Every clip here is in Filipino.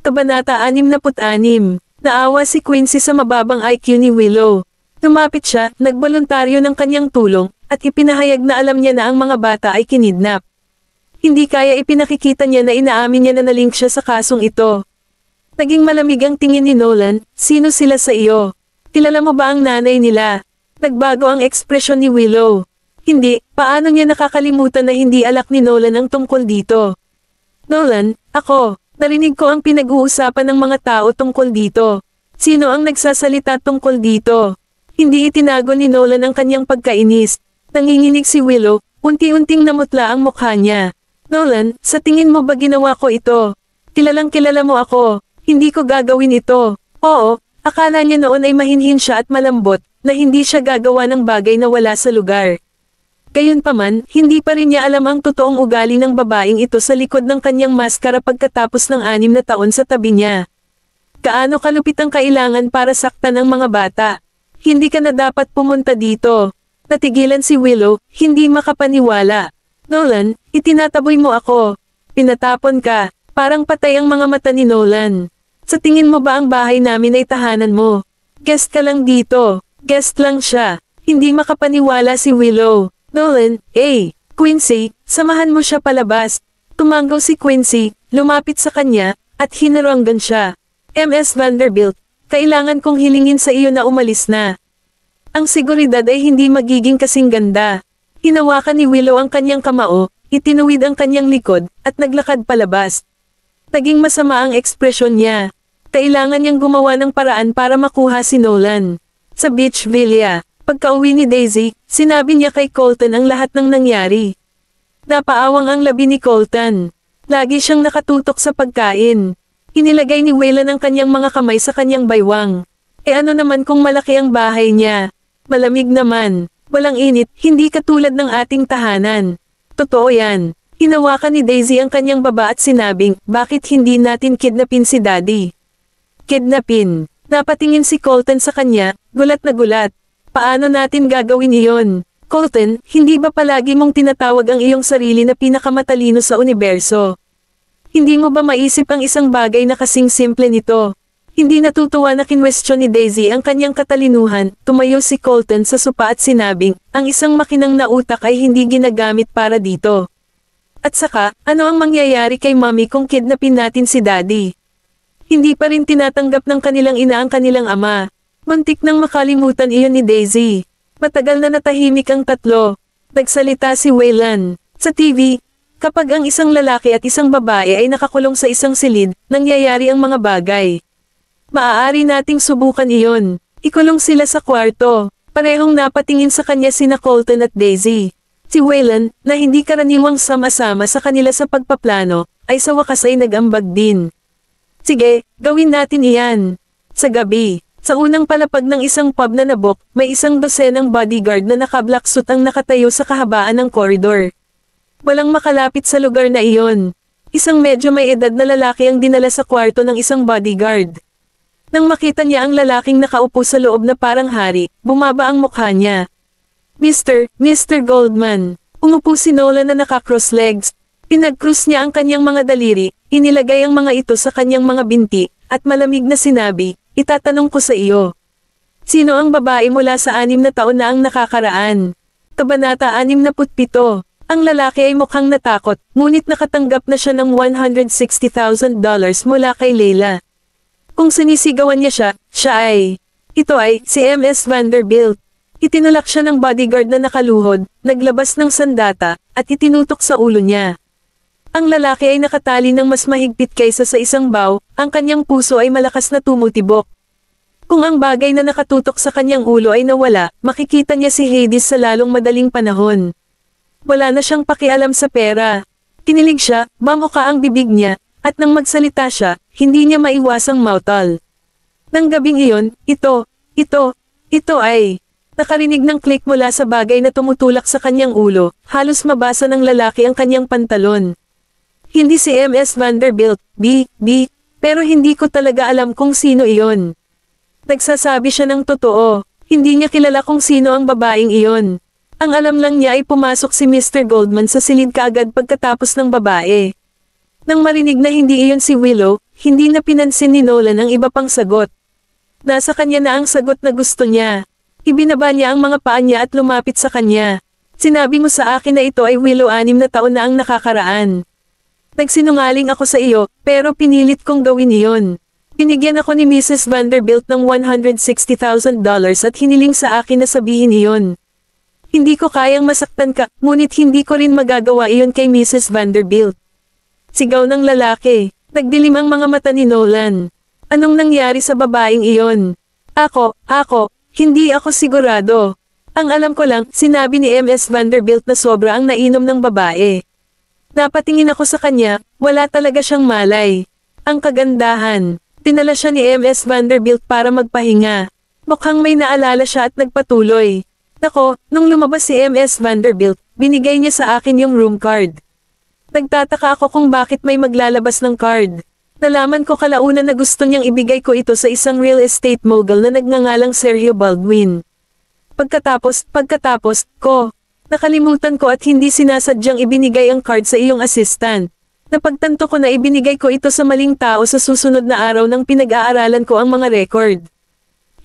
Kabanata 66. Naawa si Quincy sa mababang IQ ni Willow. Lumapit siya, nagboluntaryo ng kanyang tulong, at ipinahayag na alam niya na ang mga bata ay kinidnap. Hindi kaya ipinakikita niya na inaamin niya na nalink siya sa kasong ito. Naging malamig ang tingin ni Nolan, sino sila sa iyo? Kilala mo ba ang nanay nila? Nagbago ang ekspresyon ni Willow. Hindi, paano niya nakakalimutan na hindi alak ni Nolan ang tungkol dito? Nolan, ako. Narinig ko ang pinag-uusapan ng mga tao tungkol dito. Sino ang nagsasalita tungkol dito? Hindi itinago ni Nolan ang kanyang pagkainis. Nanginginig si Willow, unti-unting namutla ang mukha niya. Nolan, sa tingin mo ba ginawa ko ito? Kilalang kilala mo ako. Hindi ko gagawin ito. Oo, akala niya noon ay mahinhin siya at malambot, na hindi siya gagawa ng bagay na wala sa lugar. Gayunpaman, hindi pa rin niya alam ang totoong ugali ng babaeng ito sa likod ng kanyang maskara pagkatapos ng 6 na taon sa tabi niya. Kaano kalupit ang kailangan para saktan ang mga bata? Hindi ka na dapat pumunta dito. Natigilan si Willow, hindi makapaniwala. Nolan, itinataboy mo ako. Pinatapon ka. Parang patay ang mga mata ni Nolan. Sa tingin mo ba ang bahay namin ay tahanan mo? Guest ka lang dito. Guest lang siya. Hindi makapaniwala si Willow. Nolan, Quincy, samahan mo siya palabas. Tumanggaw si Quincy, lumapit sa kanya, at hinaranggan siya. Ms. Vanderbilt, kailangan kong hilingin sa iyo na umalis na. Ang seguridad ay hindi magiging kasing ganda. Hinawakan ni Willow ang kanyang kamao, itinuwid ang kanyang likod, at naglakad palabas. Naging masama ang ekspresyon niya. Kailangan niyang gumawa ng paraan para makuha si Nolan. Sa beach villa. Pagka-uwi ni Daisy, sinabi niya kay Colton ang lahat ng nangyari. Napaawang ang labi ni Colton. Lagi siyang nakatutok sa pagkain. Inilagay ni Waylon ang kanyang mga kamay sa kanyang baywang. Ano naman kung malaki ang bahay niya? Malamig naman. Walang init, hindi katulad ng ating tahanan. Totoo yan. Hinawakan ni Daisy ang kanyang baba at sinabing, bakit hindi natin kidnapin si Daddy? Kidnapin. Napatingin si Colton sa kanya, gulat na gulat. Paano natin gagawin iyon? Colton, hindi ba palagi mong tinatawag ang iyong sarili na pinakamatalino sa universo? Hindi mo ba maisip ang isang bagay na kasing simple nito? Hindi natutuwa na kinwestiyon ni Daisy ang kanyang katalinuhan, tumayo si Colton sa sopa at sinabing, ang isang makinang na utak ay hindi ginagamit para dito. At saka, ano ang mangyayari kay Mommy kung kidnapin natin si Daddy? Hindi pa rin tinatanggap ng kanilang ina ang kanilang ama. Muntik nang makalimutan iyon ni Daisy. Matagal na natahimik ang tatlo. Nagsalita si Waylon. Sa TV, kapag ang isang lalaki at isang babae ay nakakulong sa isang silid, nangyayari ang mga bagay. Maaari nating subukan iyon. Ikulong sila sa kwarto. Parehong napatingin sa kanya sina Colton at Daisy. Si Waylon, na hindi karaniwang sama-sama sa kanila sa pagpaplano, ay sa wakas ay nag-ambag din. Sige, gawin natin iyan. Sa gabi. Sa unang palapag ng isang pub na nabok, may isang dosenang bodyguard na naka-black suit ang nakatayo sa kahabaan ng koridor. Walang makalapit sa lugar na iyon. Isang medyo may edad na lalaki ang dinala sa kwarto ng isang bodyguard. Nang makita niya ang lalaking nakaupo sa loob na parang hari, bumaba ang mukha niya. Mr. Goldman. Umupo si Nolan na naka-cross legs. Pinag-cross niya ang kanyang mga daliri, inilagay ang mga ito sa kanyang mga binti, at malamig na sinabi, itatanong ko sa iyo. Sino ang babae mula sa 6 na taon na ang nakakaraan? Kabanata 67. Ang lalaki ay mukhang natakot, ngunit nakatanggap na siya ng $160,000 mula kay Leila. Kung sinisigawan niya siya, ito ay, si Ms. Vanderbilt. Itinulak siya ng bodyguard na nakaluhod, naglabas ng sandata, at itinutok sa ulo niya. Ang lalaki ay nakatali ng mas mahigpit kaysa sa isang bow, ang kanyang puso ay malakas na tumutibok. Kung ang bagay na nakatutok sa kanyang ulo ay nawala, makikita niya si Hades sa lalong madaling panahon. Wala na siyang pakialam sa pera. Kinilig siya, mamuka ang bibig niya, at nang magsalita siya, hindi niya maiwasang mautal. Nang gabing iyon, ito ay, nakarinig ng click mula sa bagay na tumutulak sa kanyang ulo, halos mabasa ng lalaki ang kanyang pantalon. Hindi si Ms. Vanderbilt, pero hindi ko talaga alam kung sino iyon. Nagsasabi siya ng totoo, hindi niya kilala kung sino ang babaeng iyon. Ang alam lang niya ay pumasok si Mr. Goldman sa silid kaagad pagkatapos ng babae. Nang marinig na hindi iyon si Willow, hindi na pinansin ni Nolan ang iba pang sagot. Nasa kanya na ang sagot na gusto niya. Ibinaba niya ang mga paa niya at lumapit sa kanya. Sinabi mo sa akin na ito ay Willow 6 na taon na ang nakakaraan. Nagsinungaling ako sa iyo, pero pinilit kong gawin iyon. Binigyan ako ni Mrs. Vanderbilt ng $160,000 at hiniling sa akin na sabihin iyon. Hindi ko kayang masaktan ka, ngunit hindi ko rin magagawa iyon kay Mrs. Vanderbilt. Sigaw ng lalaki. Nagdilim ang mga mata ni Nolan. Anong nangyari sa babaeng iyon? Hindi ako sigurado. Ang alam ko lang, sinabi ni Ms. Vanderbilt na sobra ang nainom ng babae. Napatingin ako sa kanya, wala talaga siyang malay. Ang kagandahan. Dinala siya ni Ms. Vanderbilt para magpahinga. Mukhang may naalala siya at nagpatuloy. Nako, nung lumabas si Ms. Vanderbilt, binigay niya sa akin yung room card. Nagtataka ako kung bakit may maglalabas ng card. Nalaman ko kalaunan na gusto niyang ibigay ko ito sa isang real estate mogul na nagngangalang Sergio Baldwin. Pagkatapos ko, nakalimutan ko at hindi sinasadyang ibinigay ang card sa iyong assistant. Napagtanto ko na ibinigay ko ito sa maling tao sa susunod na araw nang pinag-aaralan ko ang mga record.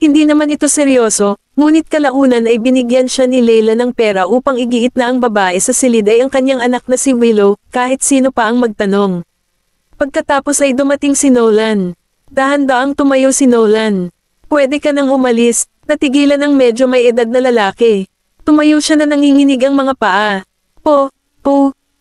Hindi naman ito seryoso, ngunit kalaunan ay binigyan siya ni Leila ng pera upang igiit na ang babae sa silid ay ang kanyang anak na si Willow, kahit sino pa ang magtanong. Pagkatapos ay dumating si Nolan. Dahan-daang tumayo si Nolan. Pwede ka nang umalis, natigilan ang medyo may edad na lalaki. Tumayo siya na nanginginig ang mga paa.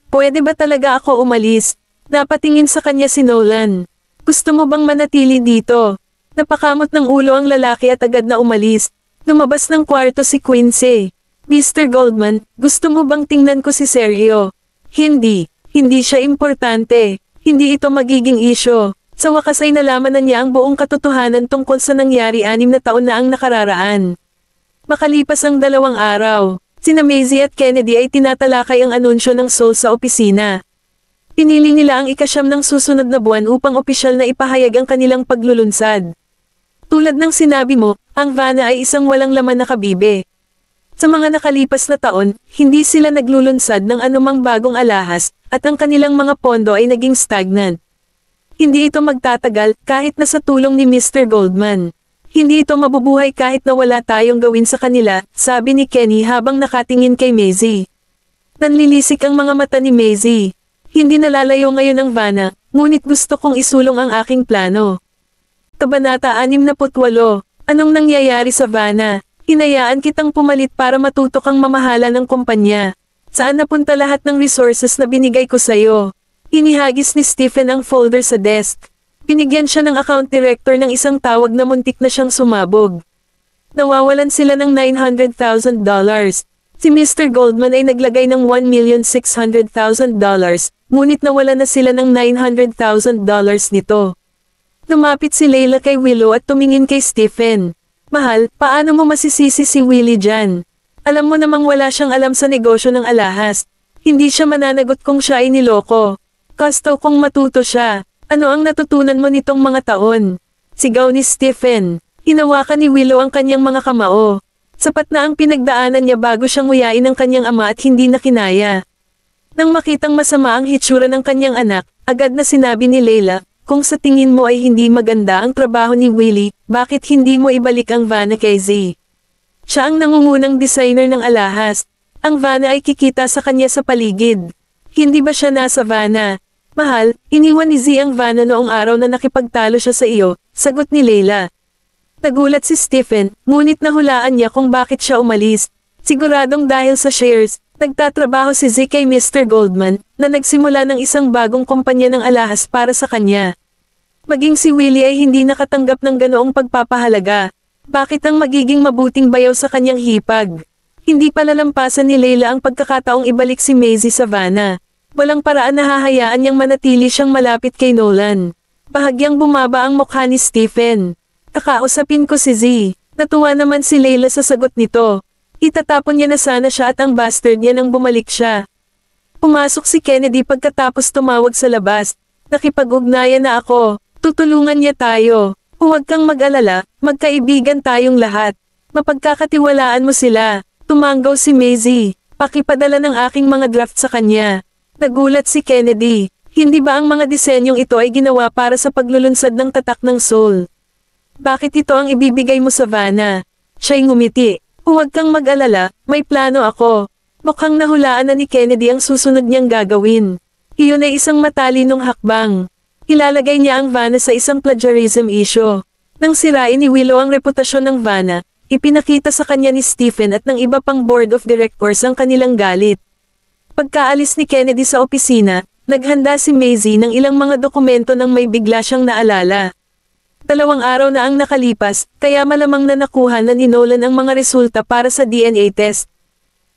Pwede ba talaga ako umalis? Napatingin sa kanya si Nolan. Gusto mo bang manatili dito? Napakamot ng ulo ang lalaki at agad na umalis. Lumabas ng kwarto si Quincy. Mr. Goldman, gusto mo bang tingnan ko si Sergio? Hindi siya importante. Hindi ito magiging isyo. Sa wakas ay nalaman na niya ang buong katotohanan tungkol sa nangyari 6 na taon na ang nakararaan. Makalipas ang 2 araw, sina Maisie at Kennedy ay tinatalakay ang anunsyo ng Soul sa opisina. Pinili nila ang ika-9 ng susunod na buwan upang opisyal na ipahayag ang kanilang paglulunsad. Tulad ng sinabi mo, ang Vanna ay isang walang laman na kabibe. Sa mga nakalipas na taon, hindi sila naglulunsad ng anumang bagong alahas, at ang kanilang mga pondo ay naging stagnant. Hindi ito magtatagal kahit na sa tulong ni Mr. Goldman. Hindi ito mabubuhay kahit na wala tayong gawin sa kanila, sabi ni Kenny habang nakatingin kay Maisie. Nanlilisik ang mga mata ni Maisie. Hindi nalalayo ngayon ang Vanna, ngunit gusto kong isulong ang aking plano. Kabanata 68. Anong nangyayari sa Vanna? Hinayaan kitang pumalit para matuto kang mamahala ng kumpanya. Saan napunta lahat ng resources na binigay ko sa'yo? Inihagis ni Stephen ang folder sa desk. Binigyan siya ng account director ng isang tawag na muntik na siyang sumabog. Nawawalan sila ng $900,000. Si Mr. Goldman ay naglagay ng $1,600,000, ngunit nawala na sila ng $900,000 nito. Lumapit si Leila kay Willow at tumingin kay Stephen. Mahal, paano mo masisisi si Willie dyan? Alam mo namang wala siyang alam sa negosyo ng alahas. Hindi siya mananagot kung siya ay niloko. Gusto kong matuto siya. Ano ang natutunan mo nitong mga taon? Sigaw ni Stephen. Hinawakan ni Willow ang kanyang mga kamao. Sapat na ang pinagdaanan niya bago siyang nguyain ng kanyang ama at hindi na kinaya. Nang makitang masama ang hitsura ng kanyang anak, agad na sinabi ni Leila, kung sa tingin mo ay hindi maganda ang trabaho ni Willie, bakit hindi mo ibalik ang Vanna kay Z? Siya ang nangungunang designer ng alahas. Ang Vanna ay kikita sa kanya sa paligid. Hindi ba siya nasa Vanna? Mahal, iniwan ni Z ang Vanna noong araw na nakipagtalo siya sa iyo, sagot ni Leila. Nagulat si Stephen, ngunit nahulaan niya kung bakit siya umalis. Siguradong dahil sa shares. Nagtatrabaho si Z kay Mr. Goldman, na nagsimula ng isang bagong kumpanya ng alahas para sa kanya. Maging si Willie ay hindi nakatanggap ng ganoong pagpapahalaga. Bakit ang magiging mabuting bayaw sa kanyang hipag? Hindi palalampasan ni Leila ang pagkakataong ibalik si Maisie sa Vanna. Walang paraan na hahayaan niyang manatili siyang malapit kay Nolan. Bahagyang bumaba ang mukha ni Stephen. Kakausapin ko si Z. Natuwa naman si Leila sa sagot nito. Itatapon niya na sana siya at ang bastard niya nang bumalik siya. Pumasok si Kennedy pagkatapos tumawag sa labas. Nakipag-ugnayan na ako. Tutulungan niya tayo. Huwag kang mag-alala, magkaibigan tayong lahat. Mapagkakatiwalaan mo sila. Tumanggaw si Maisie. Pakipadala ng aking mga draft sa kanya. Nagulat si Kennedy. Hindi ba ang mga disenyong ito ay ginawa para sa paglulunsad ng tatak ng soul? Bakit ito ang ibibigay mo sa Vanna? Siya'y ngumiti. Huwag kang mag-alala, may plano ako. Mukhang nahulaan na ni Kennedy ang susunod niyang gagawin. Iyon ay isang matalinong hakbang. Ilalagay niya ang Vanna sa isang plagiarism issue. Nang sirain ni Willow ang reputasyon ng Vanna, ipinakita sa kanya ni Stephen at ng iba pang board of directors ang kanilang galit. Pagkaalis ni Kennedy sa opisina, naghanda si Maisie ng ilang mga dokumento nang may bigla siyang naalala. 2 araw na ang nakalipas, kaya malamang na nakuha na ni Nolan ang mga resulta para sa DNA test.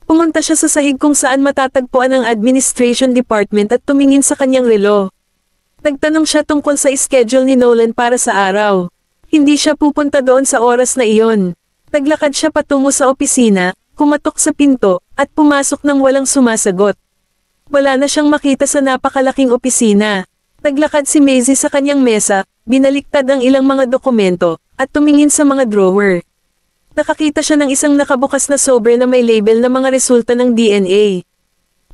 Pumunta siya sa sahig kung saan matatagpuan ang administration department at tumingin sa kanyang relo. Nagtanong siya tungkol sa schedule ni Nolan para sa araw. Hindi siya pupunta doon sa oras na iyon. Naglakad siya patungo sa opisina, kumatok sa pinto, at pumasok nang walang sumasagot. Wala na siyang makita sa napakalaking opisina. Naglakad si Maisie sa kanyang mesa, binaliktad ang ilang mga dokumento, at tumingin sa mga drawer. Nakakita siya ng isang nakabukas na sobre na may label na mga resulta ng DNA.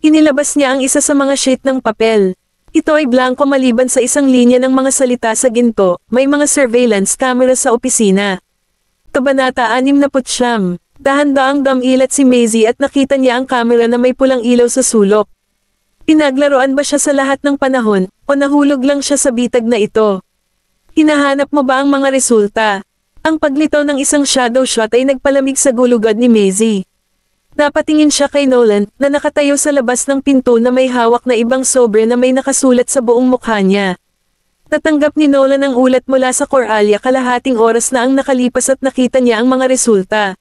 Inilabas niya ang isa sa mga sheet ng papel. Ito ay blanko maliban sa isang linya ng mga salita sa ginto, may mga surveillance camera sa opisina. Kabanata 69. Dahan-daang damilat si Maisie at nakita niya ang camera na may pulang ilaw sa sulok. Pinaglaruan ba siya sa lahat ng panahon, o nahulog lang siya sa bitag na ito? Hinahanap mo ba ang mga resulta? Ang paglitaw ng isang shadow shot ay nagpalamig sa gulugad ni Maisie. Napatingin siya kay Nolan, na nakatayo sa labas ng pinto na may hawak na ibang sobre na may nakasulat sa buong mukha niya. Natanggap ni Nolan ang ulat mula sa Coralia kalahating oras na ang nakalipas at nakita niya ang mga resulta.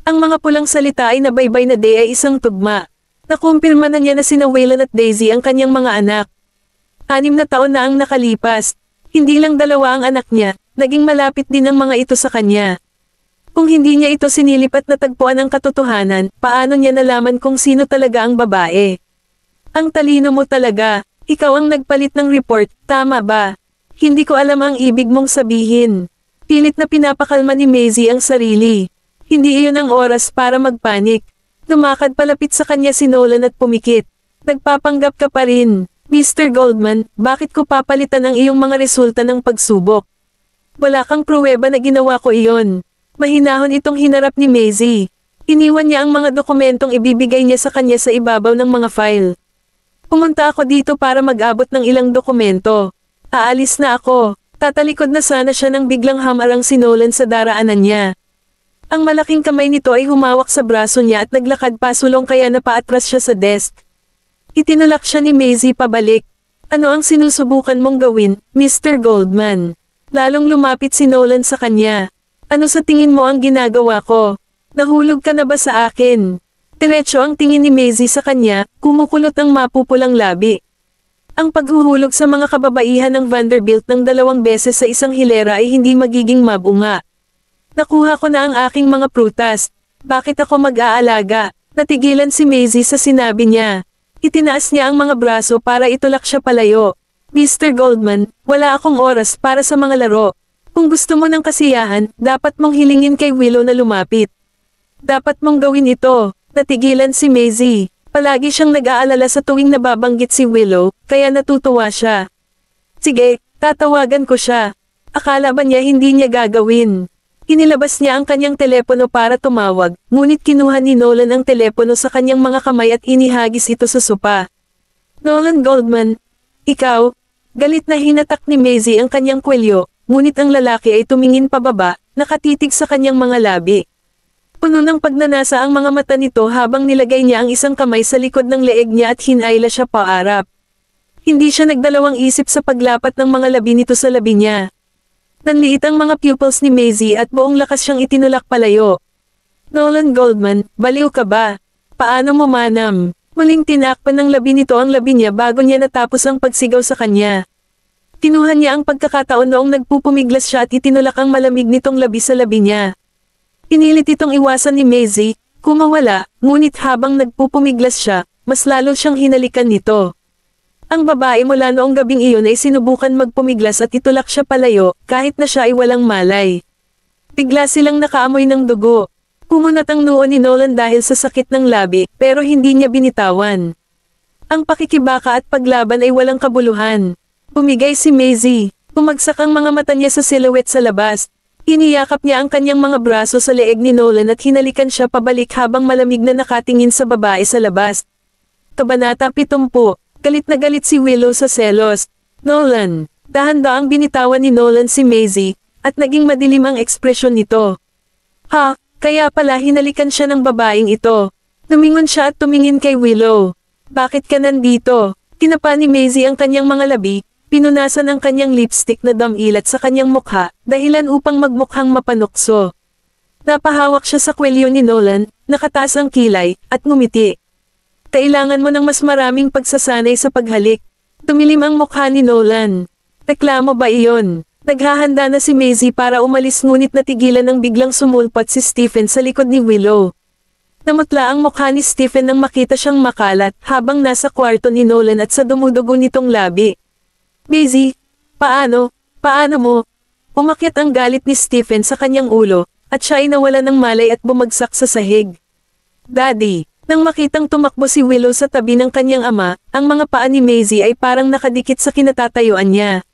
Ang mga pulang salita ay nabaybay na day ay isang tugma. Nakumpirma na niya na sina Waylon at Daisy ang kanyang mga anak. 6 na taon na ang nakalipas. Hindi lang 2 ang anak niya, naging malapit din ang mga ito sa kanya. Kung hindi niya ito sinilip at natagpuan ang katotohanan, paano niya nalaman kung sino talaga ang babae? Ang talino mo talaga, ikaw ang nagpalit ng report, tama ba? Hindi ko alam ang ibig mong sabihin. Pilit na pinapakalma ni Maisie ang sarili. Hindi iyon ang oras para magpanik. Lumakad palapit sa kanya si Nolan at pumikit. Nagpapanggap ka pa rin. Mr. Goldman, bakit ko papalitan ang iyong mga resulta ng pagsubok? Wala kang pruweba na ginawa ko iyon. Mahinahon itong hinarap ni Maisie. Iniwan niya ang mga dokumentong ibibigay niya sa kanya sa ibabaw ng mga file. Pumunta ako dito para mag-abot ng ilang dokumento. Aalis na ako. Tatalikod na sana siya nang biglang hamarang si Nolan sa daraanan niya. Ang malaking kamay nito ay humawak sa braso niya at naglakad pasulong kaya napaatras siya sa desk. Itinulak siya ni Maisie pabalik. Ano ang sinusubukan mong gawin, Mr. Goldman? Lalong lumapit si Nolan sa kanya. Ano sa tingin mo ang ginagawa ko? Nahulog ka na ba sa akin? Diretso ang tingin ni Maisie sa kanya, kumukulot ang mapupulang labi. Ang paghuhulog sa mga kababaihan ng Vanderbilt ng 2 beses sa isang hilera ay hindi magiging mabunga. Nakuha ko na ang aking mga prutas. Bakit ako mag-aalaga? Natigilan si Maisie sa sinabi niya. Itinaas niya ang mga braso para itulak siya palayo. Mr. Goldman, wala akong oras para sa mga laro. Kung gusto mo ng kasiyahan, dapat mong hilingin kay Willow na lumapit. Dapat mong gawin ito. Natigilan si Maisie. Palagi siyang nag-aalala sa tuwing nababanggit si Willow, kaya natutuwa siya. Sige, tatawagan ko siya. Akala ba niya hindi niya gagawin? Inilabas niya ang kanyang telepono para tumawag, ngunit kinuha ni Nolan ang telepono sa kanyang mga kamay at inihagis ito sa sopa. Nolan Goldman, ikaw? Galit na hinatak ni Maisie ang kanyang kwelyo. Ngunit ang lalaki ay tumingin pababa, nakatitig sa kanyang mga labi. Puno ng pagnanasa ang mga mata nito habang nilagay niya ang isang kamay sa likod ng leeg niya at hinayla siya paarap. Hindi siya nagdalawang isip sa paglapat ng mga labi nito sa labi niya. Nanliit ang mga pupils ni Maisie at buong lakas siyang itinulak palayo. Nolan Goldman, baliw ka ba? Paano mo manam? Muling tinakpan ng labi nito ang labi niya bago niya natapos ang pagsigaw sa kanya. Kinuha niya ang pagkakataon noong nagpupumiglas siya at itinulak ang malamig nitong labi sa labi niya. Pinilit itong iwasan ni Maisie, kumawala, ngunit habang nagpupumiglas siya, mas lalo siyang hinalikan nito. Ang babae mula noong gabing iyon ay sinubukan magpumiglas at itulak siya palayo, kahit na siya ay walang malay. Bigla silang nakaamoy ng dugo. Kumunat ang noo ni Nolan dahil sa sakit ng labi, pero hindi niya binitawan. Ang pakikibaka at paglaban ay walang kabuluhan. Pumigay si Maisie. Bumagsak ang mga mata niya sa silhouette sa labas. Iniyakap niya ang kanyang mga braso sa leeg ni Nolan at hinalikan siya pabalik habang malamig na nakatingin sa babae sa labas. Kabanata 70. Galit na galit si Willow sa selos. Nolan. Dahan-daang binitawan ni Nolan si Maisie, at naging madilim ang ekspresyon nito. Ha, kaya pala hinalikan siya ng babaeng ito. Tumingon siya at tumingin kay Willow. Bakit ka nandito? Kinapa ni Maisie ang kanyang mga labi, pinunasan ang kanyang lipstick na damilat sa kanyang mukha, dahilan upang magmukhang mapanukso. Napahawak siya sa kwelyo ni Nolan, nakataas ang kilay, at ngumiti. Kailangan mo ng mas maraming pagsasanay sa paghalik. Tumilim ang mukha ni Nolan. Reklamo ba iyon? Naghahanda na si Maisie para umalis ngunit natigilan ng biglang sumulpat si Stephen sa likod ni Willow. Namutla ang mukha ni Stephen nang makita siyang makalat habang nasa kwarto ni Nolan at sa dumudugo nitong labi. Maisie, paano mo? Umakyat ang galit ni Stephen sa kanyang ulo, at siya ay nawalan ng malay at bumagsak sa sahig. Daddy, nang makitang tumakbo si Willow sa tabi ng kanyang ama, ang mga paa ni Maisie ay parang nakadikit sa kinatatayuan niya.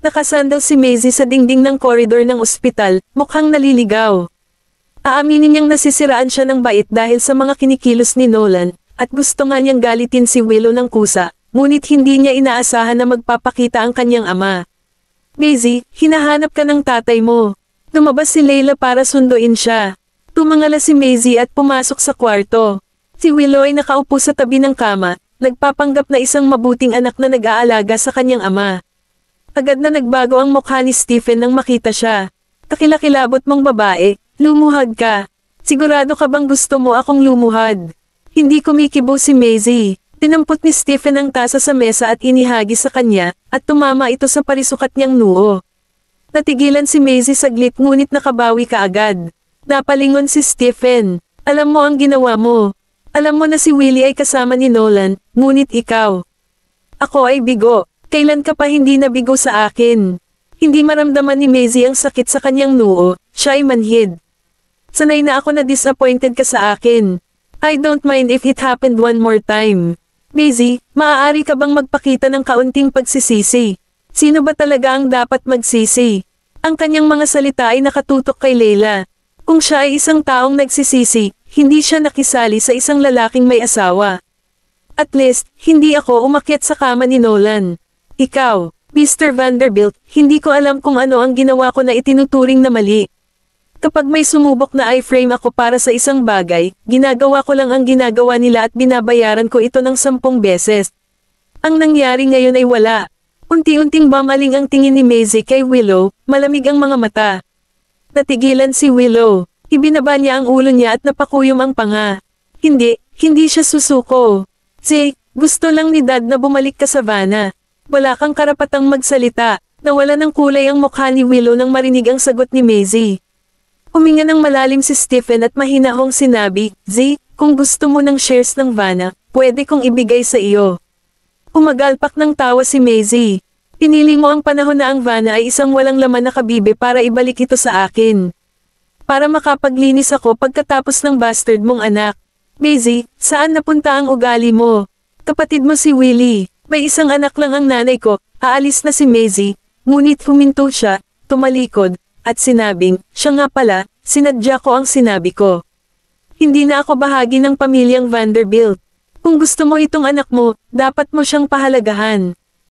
Nakasandal si Maisie sa dingding ng koridor ng ospital, mukhang naliligaw. Aaminin niyang nasisiraan siya ng bait dahil sa mga kinikilos ni Nolan, at gusto nga niyang galitin si Willow ng kusa, ngunit hindi niya inaasahan na magpapakita ang kanyang ama. Maisie, hinahanap ka ng tatay mo. Lumabas si Layla para sunduin siya. Tumangala si Maisie at pumasok sa kwarto. Si Willow ay nakaupo sa tabi ng kama, nagpapanggap na isang mabuting anak na nag-aalaga sa kanyang ama. Agad na nagbago ang mukha ni Stephen nang makita siya. Kakilakilabot mong babae, lumuhad ka. Sigurado ka bang gusto mo akong lumuhad? Hindi kumikibo si Maisie. Tinampot ni Stephen ang tasa sa mesa at inihagi sa kanya, at tumama ito sa parisukat niyang noo. Natigilan si Maisie saglit ngunit nakabawi kaagad. Napalingon si Stephen. Alam mo ang ginawa mo. Alam mo na si Willie ay kasama ni Nolan, ngunit ikaw. Ako ay bigo. Kailan ka pa hindi nabigo sa akin? Hindi maramdaman ni Maisie ang sakit sa kanyang noo, siya ay manhid. Sanay na ako na disappointed ka sa akin. I don't mind if it happened one more time. Maisie, maaari ka bang magpakita ng kaunting pagsisisi? Sino ba talaga ang dapat magsisi? Ang kanyang mga salita ay nakatutok kay Layla. Kung siya ay isang taong nagsisisi, hindi siya nakisali sa isang lalaking may asawa. At least, hindi ako umakyat sa kama ni Nolan. Ikaw, Mr. Vanderbilt, hindi ko alam kung ano ang ginawa ko na itinuturing na mali. Kapag may sumubok na iframe ako para sa isang bagay, ginagawa ko lang ang ginagawa nila at binabayaran ko ito ng 10 beses. Ang nangyari ngayon ay wala. Unti-unting bamaling ang tingin ni Maisie kay Willow, malamig ang mga mata. Natigilan si Willow. Ibinaba niya ang ulo niya at napakuyom ang panga. Hindi siya susuko. Gusto lang ni Dad na bumalik ka sa Vanna. Wala kang karapatang magsalita. Nawala ng kulay ang mukha ni Willow nang marinig ang sagot ni Maisie. Huminga ng malalim si Stephen at mahinahong sinabi, kung gusto mo ng shares ng Vanna, pwede kong ibigay sa iyo. Umagalpak ng tawa si Maisie. Pinili mo ang panahon na ang Vanna ay isang walang laman na kabibe para ibalik ito sa akin. Para makapaglinis ako pagkatapos ng bastard mong anak. Maisie, saan napunta ang ugali mo? Kapatid mo si Willie. May isang anak lang ang nanay ko. Aalis na si Maisie, ngunit huminto siya, tumalikod, at sinabing, siya nga pala, sinadya ko ang sinabi ko. Hindi na ako bahagi ng pamilyang Vanderbilt. Kung gusto mo itong anak mo, dapat mo siyang pahalagahan.